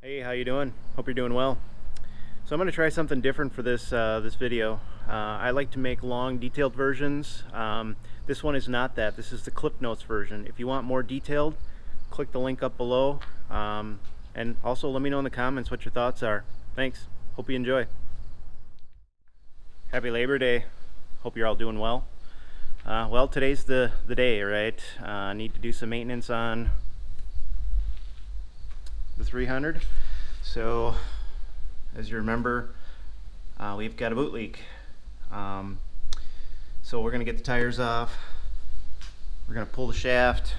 Hey, how you doing? Hope you're doing well. So I'm going to try something different for this video. I like to make long, detailed versions. This one is not that. This is the Clip Notes version. If you want more detailed, click the link up below. And also let me know in the comments what your thoughts are. Thanks. Hope you enjoy. Happy Labor Day. Hope you're all doing well. Well, today's the day, right? I need to do some maintenance on the 300. So as you remember, we've got a boot leak. So we're going to get the tires off, we're going to pull the shaft,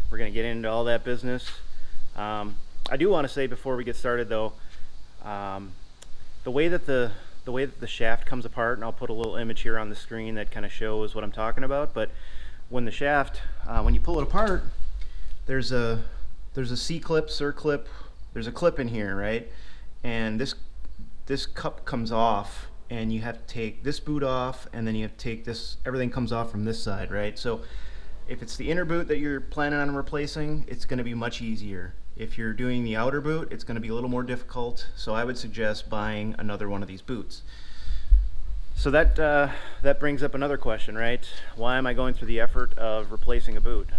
we're going to get into all that business. I do want to say before we get started though, the way that the shaft comes apart, and I'll put a little image here on the screen that kind of shows what I'm talking about, but when the shaft, when you pull it apart, there's a C-clip, circlip, there's a clip in here, right? And this cup comes off, and you have to take this boot off, and then you have to take this, everything comes off from this side, right? So if it's the inner boot that you're planning on replacing, it's going to be much easier. If you're doing the outer boot, it's going to be a little more difficult, so I would suggest buying another one of these boots. So that brings up another question, right? Why am I going through the effort of replacing a boot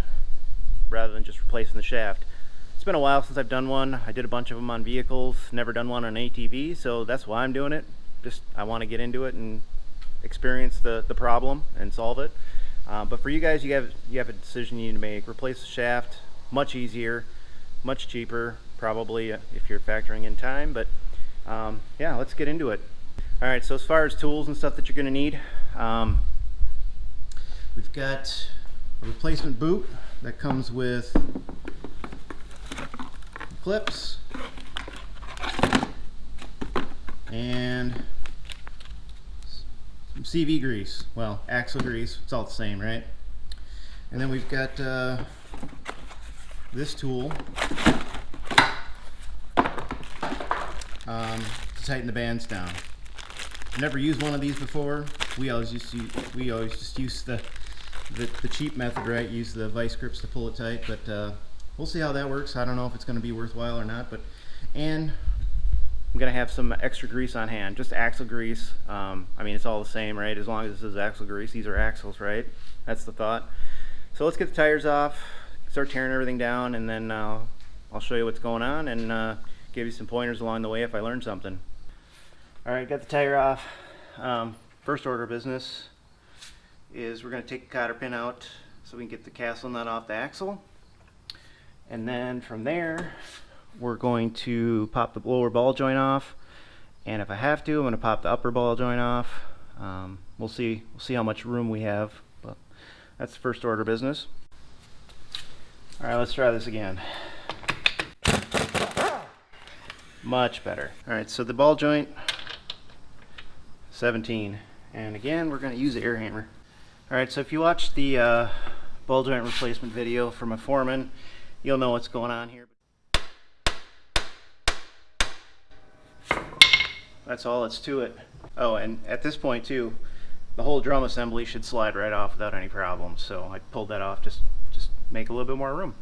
rather than just replacing the shaft? It's been a while since I've done one. I did a bunch of them on vehicles, never done one on ATV, so that's why I'm doing it. Just I want to get into it and experience the problem and solve it. But for you guys, you have a decision you need to make. Replace the shaft, much easier, much cheaper, probably if you're factoring in time. But yeah, let's get into it. All right, so as far as tools and stuff that you're going to need, we've got a replacement boot that comes with clips and some CV grease. Well, Axel Grease, it's all the same, right? And then we've got this tool to tighten the bands down. I've never used one of these before. We always just use the cheap method, right? Use the vice grips to pull it tight, but we'll see how that works. I don't know if it's going to be worthwhile or not, and I'm going to have some extra grease on hand, just Axel grease. I mean, it's all the same, right? As long as this is Axel grease, these are Axels, right? That's the thought. So let's get the tires off, start tearing everything down, and then I'll show you what's going on and give you some pointers along the way if I learn something. All right, got the tire off. First order of business is we're going to take the cotter pin out so we can get the castle nut off the axle. And then from there, we're going to pop the lower ball joint off, and if I have to, I'm going to pop the upper ball joint off. We'll see how much room we have, but that's the first order of business. All right, let's try this again. Much better. All right, so the ball joint, 17, and again, we're going to use the air hammer. All right, so if you watched the ball joint replacement video from a foreman, you'll know what's going on here. That's all that's to it. Oh, and at this point too, the whole drum assembly should slide right off without any problems. So I pulled that off, just make a little bit more room.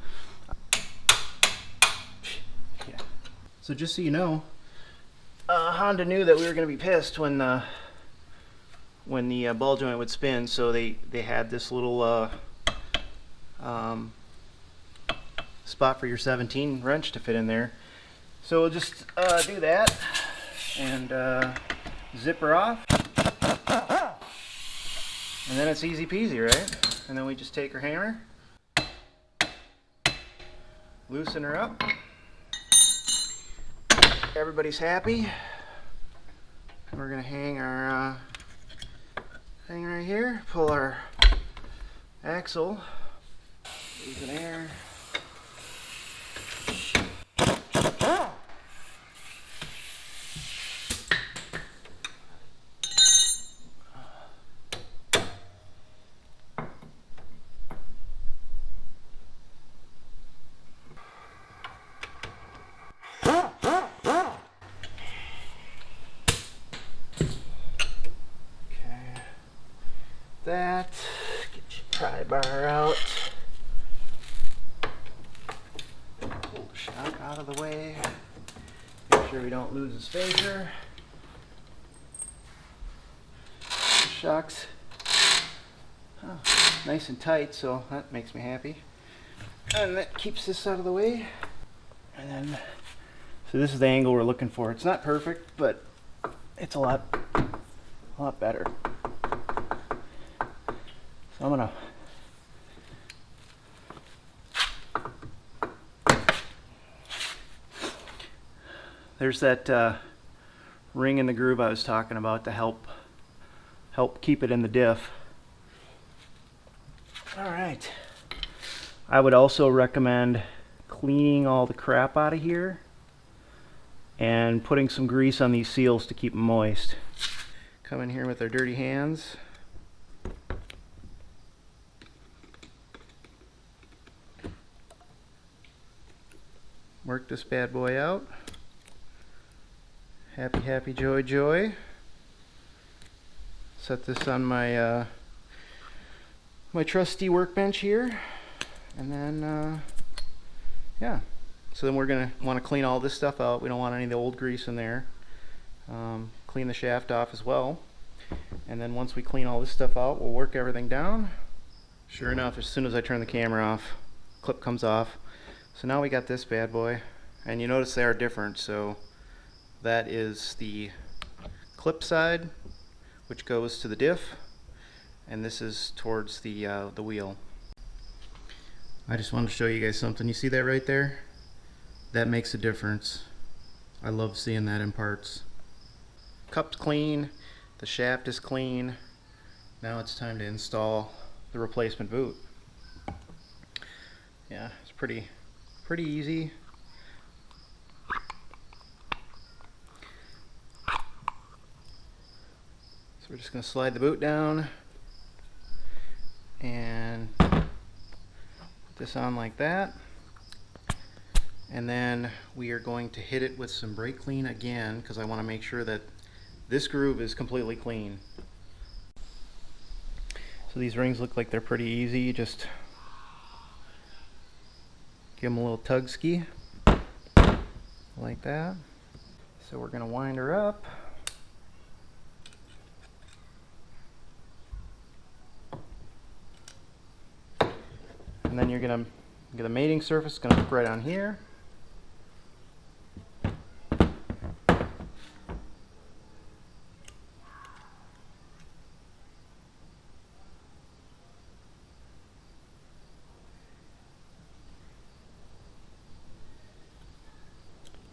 Yeah. So just so you know, Honda knew that we were going to be pissed when the ball joint would spin, so they had this little spot for your 17 wrench to fit in there. So we'll just do that and zip her off, and then it's easy peasy, right? And then we just take our hammer, loosen her up, everybody's happy. We're gonna hang our thing right here, pull our axle, leave it air. That, get your pry bar out, pull the shock out of the way, sure we don't lose the spacer. Shocks. Oh, nice and tight, so that makes me happy. And that keeps this out of the way. And then, so this is the angle we're looking for. It's not perfect, but it's a lot better. So I'm gonna there's that ring in the groove I was talking about to help keep it in the diff. All right. I would also recommend cleaning all the crap out of here and putting some grease on these seals to keep them moist. Come in here with our dirty hands. Work this bad boy out. Happy, happy, joy, joy. Set this on my my trusty workbench here, and then yeah. So then we're gonna want to clean all this stuff out. We don't want any of the old grease in there. Clean the shaft off as well, and then once we clean all this stuff out, we'll work everything down. Sure enough, as soon as I turn the camera off, clip comes off. So now we got this bad boy, and you notice they are different. So that is the clip side, which goes to the diff, and this is towards the wheel. I just wanted to show you guys something. You see that right there? That makes a difference. I love seeing that in parts. Cup's clean, the shaft is clean. Now it's time to install the replacement boot. Yeah, it's pretty easy. So we're just going to slide the boot down and put this on like that, and then we are going to hit it with some brake clean again, because I want to make sure that this groove is completely clean. So these rings look like they're pretty easy. You just give them a little tug ski like that. So we're going to wind her up. And then you're going to get a mating surface, going to hook right on here.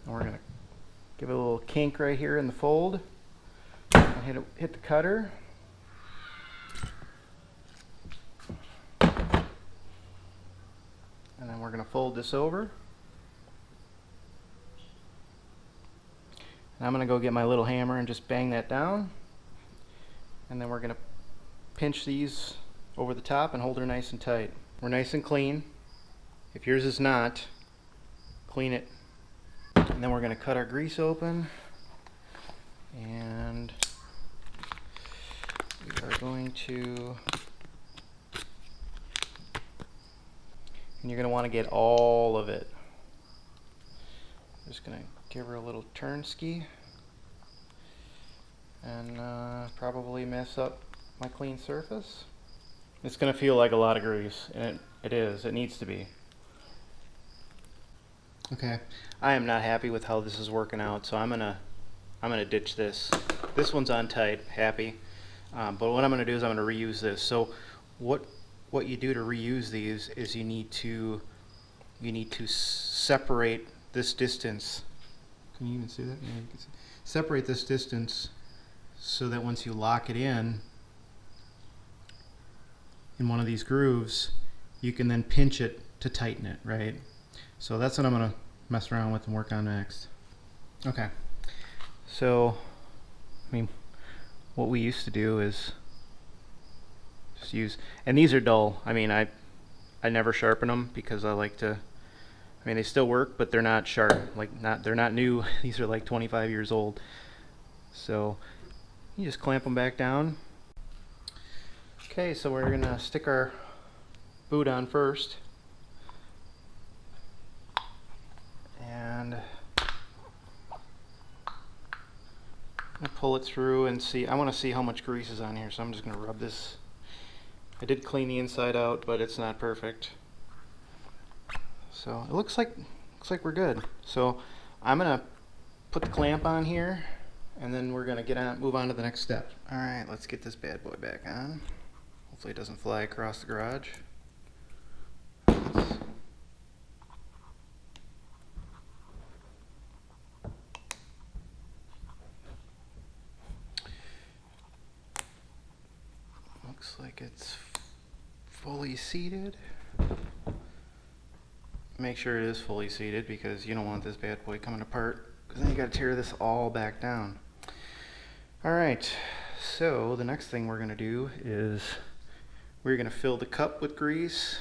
And we're going to give it a little kink right here in the fold and hit the cutter. And then we're going to fold this over. And I'm going to go get my little hammer and just bang that down. And then we're going to pinch these over the top and hold her nice and tight. We're nice and clean. If yours is not, clean it. And then we're going to cut our grease open. And we are going to... And you're going to want to get all of it. Just going to give her a little turn ski and probably mess up my clean surface. It's going to feel like a lot of grease, and it is. It needs to be. Okay, I am not happy with how this is working out, so I'm gonna ditch this. This one's on tight, happy. But what I'm going to do is I'm going to reuse this. So what you do to reuse these is you need to separate this distance. Can you even see that? Yeah, you can see. Separate this distance so that once you lock it in one of these grooves, you can then pinch it to tighten it, right? So that's what I'm going to mess around with and work on next. Okay, so I mean, what we used to do is just use, and these are dull. I mean, I never sharpen them because I like to, I mean, they still work, but they're not sharp. Like, they're not new. These are like 25 years old. So you just clamp them back down. Okay, so we're gonna stick our boot on first. And I'm gonna pull it through and see. I want to see how much grease is on here, so I'm just gonna rub this. I did clean the inside out, but it's not perfect. So it looks like we're good. So I'm gonna put the clamp on here, and then we're gonna move on to the next step. All right, let's get this bad boy back on. Hopefully it doesn't fly across the garage. Looks like it's fully seated. Make sure it is fully seated because you don't want this bad boy coming apart, because then you got to tear this all back down. All right, so the next thing we're going to do is we're going to fill the cup with grease,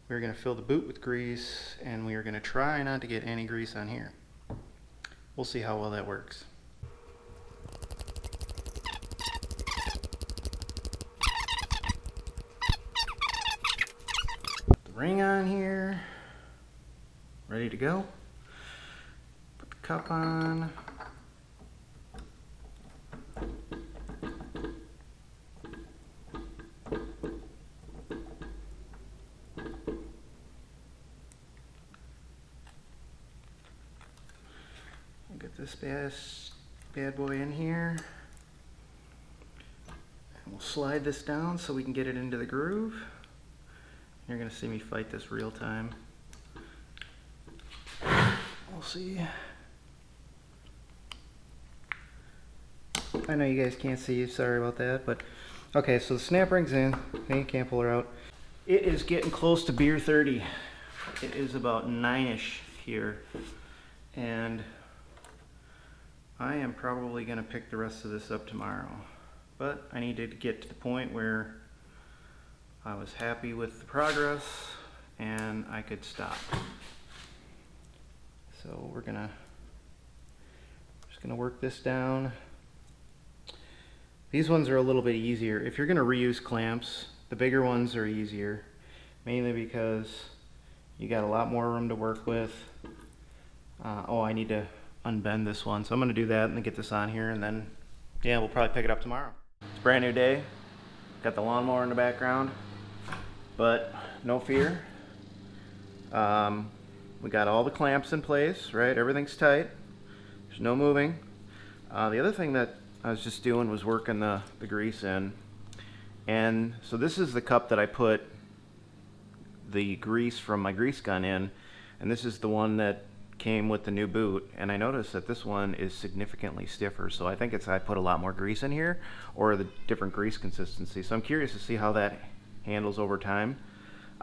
we're going to fill the boot with grease, and we are going to try not to get any grease on here. We'll see how well that works. Put the ring on here. Ready to go. Put the cup on. Get this bad boy in here. And we'll slide this down so we can get it into the groove. You're gonna see me fight this real time. We'll see. I know you guys can't see, sorry about that, but okay, so the snap ring's in. You can't pull her out. It is getting close to beer 30. It is about 9-ish here, and I am probably gonna pick the rest of this up tomorrow, but I needed to get to the point where I was happy with the progress and I could stop. So we're just gonna work this down. These ones are a little bit easier. If you're gonna reuse clamps, the bigger ones are easier, mainly because you got a lot more room to work with. Oh, I need to unbend this one, so I'm gonna do that and then get this on here, and then yeah, we'll probably pick it up tomorrow. It's a brand new day. Got the lawnmower in the background, but no fear. We got all the clamps in place, right? Everything's tight. There's no moving. The other thing that I was just doing was working the grease in. And so this is the cup that I put the grease from my grease gun in, and this is the one that came with the new boot. And I noticed that this one is significantly stiffer, so I think I put a lot more grease in here, or the different grease consistency. So I'm curious to see how that handles over time.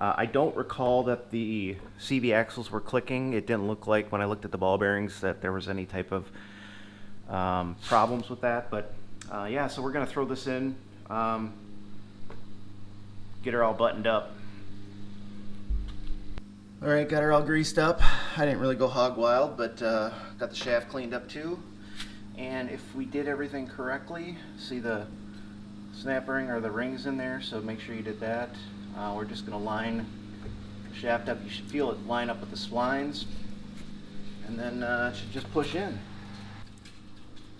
I don't recall that the CV axles were clicking. It didn't look like when I looked at the ball bearings that there was any type of problems with that, but yeah, so we're gonna throw this in, get her all buttoned up. All right, got her all greased up. I didn't really go hog wild, but got the shaft cleaned up too. And if we did everything correctly, see the snap ring or the rings in there, so make sure you did that. We're just gonna line the shaft up. You should feel it line up with the splines, and then it should just push in.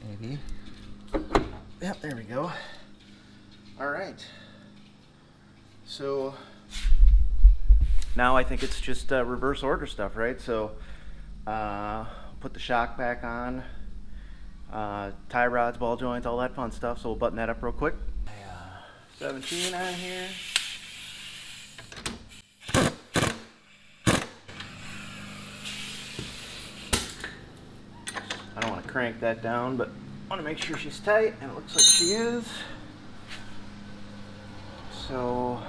Maybe. Yep, there we go. All right. So now I think it's just reverse order stuff, right? So put the shock back on, tie rods, ball joints, all that fun stuff. So we'll button that up real quick. 17 on here. I don't want to crank that down, but I want to make sure she's tight, and it looks like she is. So,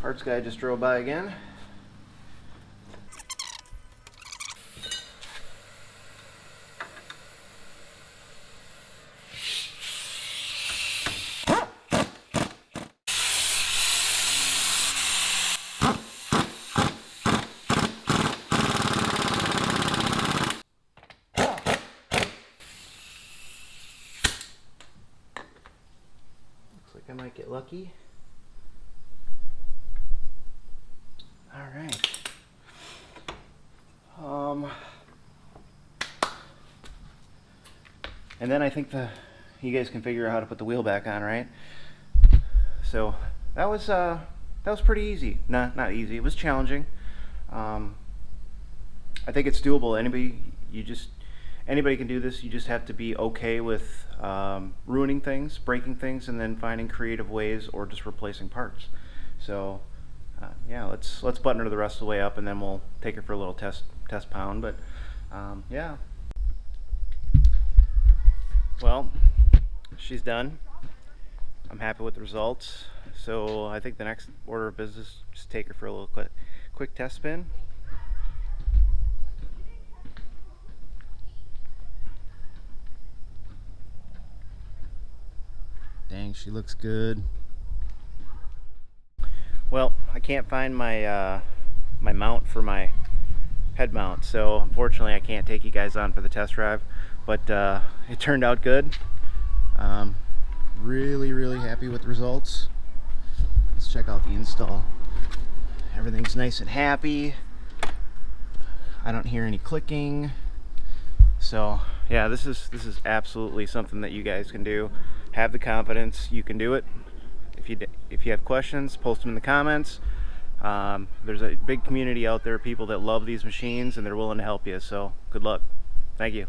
parts guy just drove by again. I might get lucky. All right. And then I think you guys can figure out how to put the wheel back on, right? So that was pretty easy. Not easy. It was challenging. I think it's doable. Anybody can do this. You just have to be okay with ruining things, breaking things, and then finding creative ways or just replacing parts. So yeah, let's button her the rest of the way up, and then we'll take her for a little test pound. But yeah. Well, she's done. I'm happy with the results. So I think the next order of business, just take her for a little quick test spin. Dang, she looks good. Well, I can't find my my mount for my head mount, so unfortunately I can't take you guys on for the test drive, but it turned out good. Really happy with the results. Let's check out the install. Everything's nice and happy. I don't hear any clicking. So yeah, this is absolutely something that you guys can do. Have the confidence, you can do it. If you have questions, post them in the comments. There's a big community out there, people that love these machines, and they're willing to help you. So good luck. Thank you.